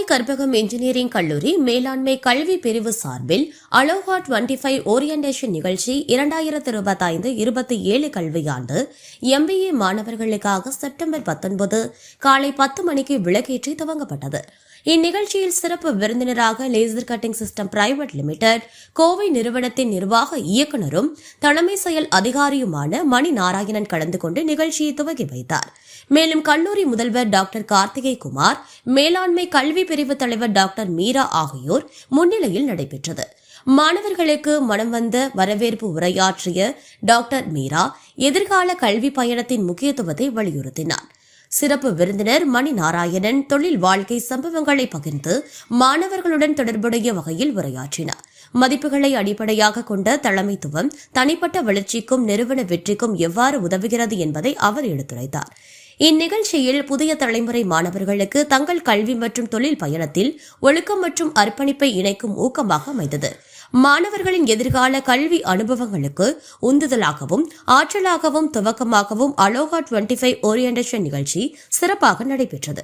Kovai Karpagam engineering கல்லூரி மேலாண்மை கல்வி பிரிவு சார்பில் அலோகா 25 ஓரியன்டேஷன் நிகழ்ச்சி 2025-27 கல்வியாண்டு MBA மாணவர்களுக்காக செப்டம்பர் 19 காலை 10 மணிக்கு விளக்கேற்றி துவங்கப்பட்டது. இந்நிகழ்ச்சியில் சிறப்பு விருந்தினராக laser cutting system private limited Kovai நிறுவனத்தின் நிர்வாக இயக்குநரும் தலைமை செயல் அதிகாரியுமான மணி நாராயணன் கலந்து கொண்டு நிகழ்ச்சியை துவக்கி வைத்தார். மேலும் கல்லூரி முதல்வர் டாக்டர் கார்த்திகை குமார், மேலாண்மை கல்வி பிரிவு தலைவர் டாக்டர் மீரா ஆகியோர் முன்னிலையில் நடைபெற்றது. மாணவர்களுக்கு மனம் வந்த வரவேற்பு உரையாற்றிய டாக்டர் மீரா எதிர்கால கல்வி பயணத்தின் முக்கியத்துவத்தை வலியுறுத்தினார். சிறப்பு விருந்தினர் மணி நாராயணன் தொழில் வாழ்க்கை சம்பவங்களை பகிர்ந்து மாணவர்களுடன் தொடர்புடைய வகையில் உரையாற்றினார். மதிப்புகளை அடிப்படையாக கொண்ட தலைமைத்துவம் தனிப்பட்ட வளர்ச்சிக்கும் நிறுவன வெற்றிக்கும் எவ்வாறு உதவுகிறது என்பதை அவர் எடுத்துரைத்தார். இந்நிகழ்ச்சியில் புதிய தலைமுறை மாணவர்களுக்கு தங்கள் கல்வி மற்றும் தொழில் பயணத்தில் ஒழுக்கம் மற்றும் அர்ப்பணிப்பை இணைக்கும் ஊக்கமாக அமைந்தது. மாணவர்களின் எதிர்கால கல்வி அனுபவங்களுக்கு உந்துதலாகவும் ஆற்றலாகவும் துவக்கமாகவும் அலோகா 25 ஓரியன்டேஷன் நிகழ்ச்சி சிறப்பாக நடைபெற்றது.